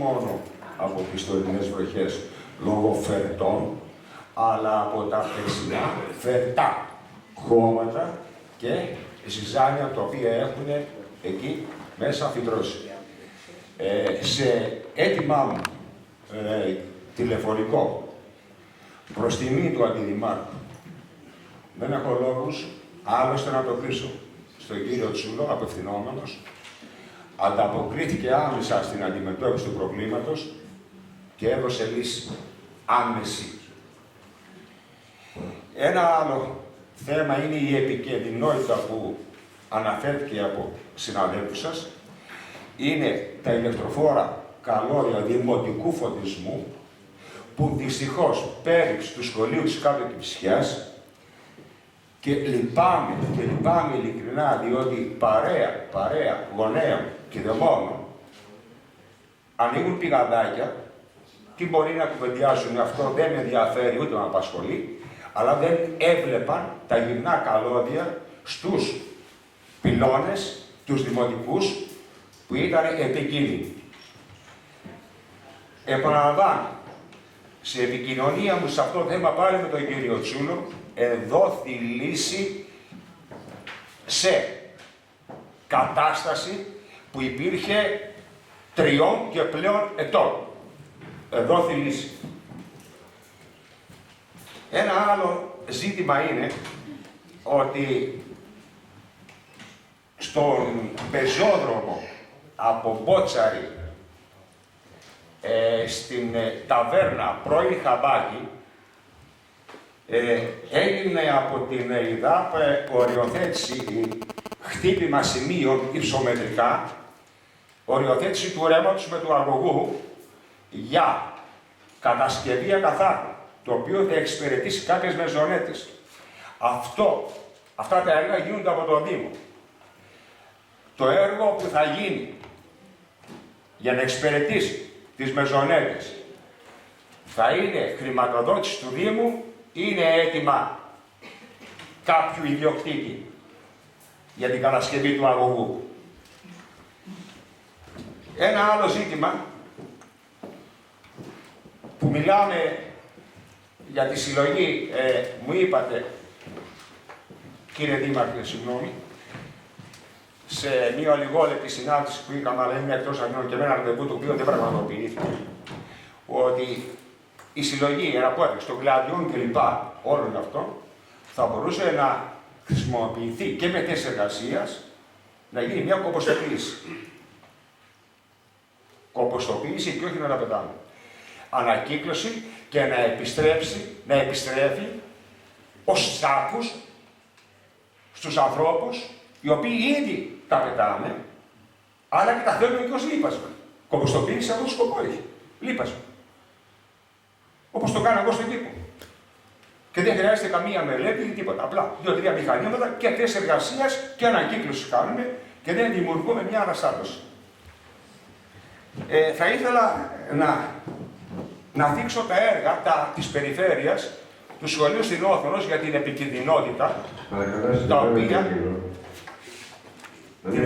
μόνο από τις τωρινές βροχές λόγω φερτών, αλλά από τα περσινά φερτά χώματα και ζυζάνια τα οποία έχουν εκεί μέσα φυτρώσει. Σε έτοιμά μου τηλεφωνικό προς τιμή του Αντιδημάρχου, δεν έχω λόγους άλλωστε να το κλείσω στον κύριο Τσούλο, απευθυνόμενος, ανταποκρίθηκε άμεσα στην αντιμετώπιση του προβλήματος και έδωσε λύση άμεση. Ένα άλλο θέμα είναι η επικινδυνότητα που αναφέρθηκε από συναδέλφους σας. Είναι τα ηλεκτροφόρα καλώδια δημοτικού φωτισμού που δυστυχώς πέριξ του σχολείου της Κάτω Κηφισιάς και λυπάμαι ειλικρινά, διότι παρέα γονέων και δαιμόνων ανοίγουν πηγαδάκια. Τι μπορεί να κουβεντιάσουν, αυτό δεν με ενδιαφέρει ούτε με απασχολεί, αλλά δεν έβλεπαν τα γυμνά καλώδια στους πυλώνες, τους δημοτικούς, που ήταν επικίνδυνοι. Επαναλαμβάνω, σε επικοινωνία μου σε αυτό το θέμα πάλι με τον κύριο Τσούλο, εδόθη λύση σε κατάσταση που υπήρχε 3 και πλέον ετών. Εδόθη λύση. Ένα άλλο ζήτημα είναι ότι στον πεζόδρομο από Μπότσαρη στην ταβέρνα πρώην Χαμπάκη έγινε από την ΕΙΔΑΠ οριοθέτηση, χτύπημα σημείων υψομετρικά, οριοθέτηση του ρεύματος με του αγωγού για κατασκευή ακαθάρτου, το οποίο θα εξυπηρετήσει κάποιες μεζονέτες. Αυτά τα έργα γίνονται από τον Δήμο. Το έργο που θα γίνει για να εξυπηρετήσει τις μεζονέτες θα είναι χρηματοδότηση του Δήμου, είναι έτοιμα κάποιου ιδιοκτήτη για την κατασκευή του αγωγού. Ένα άλλο ζήτημα που μιλάμε για τη συλλογή, μου είπατε, κύριε Δήμαρχε, συγγνώμη, σε μία λιγόλεπτη συνάντηση που είχαμε, αλλά είναι εκτός Αθηνών και με ένα ραντεβού το οποίο δεν πραγματοποιήθηκε, ότι η συλλογή εναπόκειται των κλαδιών κλπ. Όλων αυτών θα μπορούσε να χρησιμοποιηθεί και με θέσεις εργασίας, να γίνει μια κομποστοποίηση. Κομποστοποίηση και όχι να τα πετάμε. Ανακύκλωση και να επιστρέφει ως σάκους στους ανθρώπους οι οποίοι ήδη τα πετάμε, αλλά και τα θέλουν και ως λίπασμα. Κομποστοποίηση αυτό το σκοπό έχει. Λίπασμα. Όπως το κάνω εγώ στον κήπο. Και δεν χρειάζεται καμία μελέτη ή τίποτα. Απλά 2-3 μηχανήματα και θέσεις εργασίας και ανακύκλωση κάνουμε και δεν δημιουργούμε μια αναστάτωση. Θα ήθελα να δείξω τα έργα της περιφέρειας του σχολείου στην Όθωνος για την επικινδυνότητα, τα οποία... Την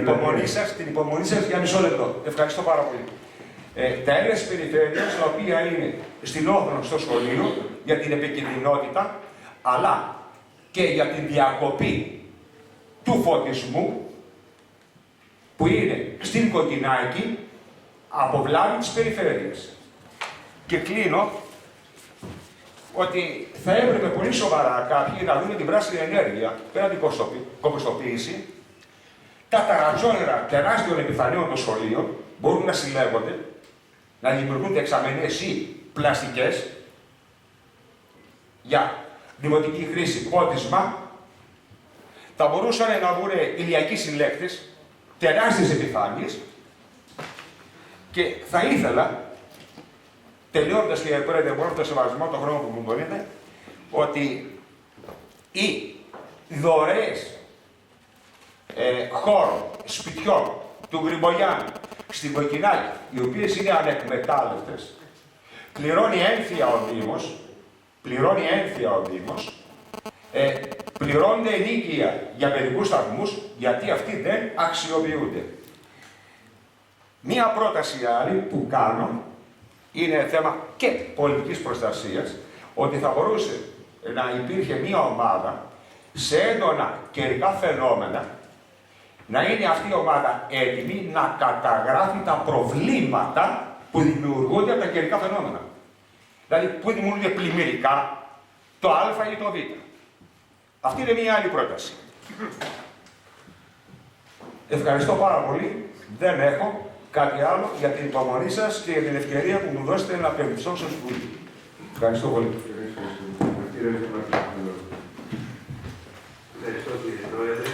υπομονή σας για μισό λεπτό. Ευχαριστώ πάρα πολύ. Τα έργα της περιφέρειας, τα οποία είναι στην Όθωνο στο σχολείο, για την επικινδυνότητα, αλλά και για την διακοπή του φωτισμού, που είναι στην Κοκκινάκη, από βλάβη της περιφέρειας. Και κλείνω ότι θα έπρεπε πολύ σοβαρά κάποιοι να δουν την πράσινη ενέργεια, πέρα την κομποστοποίηση, τα ταρατζόνερα τεράστιων επιφανείων των σχολείων μπορούν να συλλέγονται, να δημιουργούν δεξαμενές ή πλαστικές για δημοτική χρήση, πότισμα. Θα μπορούσαν να βρουν ηλιακοί συλλέκτες, τεράστιες επιφάνειες, και θα ήθελα, τελειώντας και πρόεδρε, μπορώ το σεβασμό τον χρόνο που μου μπορείτε, ότι οι δωρεές χώρων, σπιτιών του Γκριμπογιάννη στην Κοκκινάκη, οι οποίες είναι ανεκμετάλλευτες, πληρώνει έμφυα ο Δήμος, πληρώνονται ενίκεια για παιδικούς σταθμούς, γιατί αυτοί δεν αξιοποιούνται. Μία πρόταση άλλη που κάνω είναι θέμα και πολιτικής προστασίας, ότι θα μπορούσε να υπήρχε μία ομάδα σε έντονα καιρικά φαινόμενα, να είναι αυτή η ομάδα έτοιμη να καταγράφει τα προβλήματα που δημιουργούνται από τα καιρικά φαινόμενα. Δηλαδή, που δημιουργούνται πλημμυρικά, το Α ή το Β. Αυτή είναι μία άλλη πρόταση. Ευχαριστώ πάρα πολύ. Δεν έχω κάτι άλλο για την υπομονή σας και για την ευκαιρία που μου δώσετε να απευθυνθώ στο Συμβούλιο. Ευχαριστώ πολύ. Ευχαριστώ κύριε Πρόεδρε.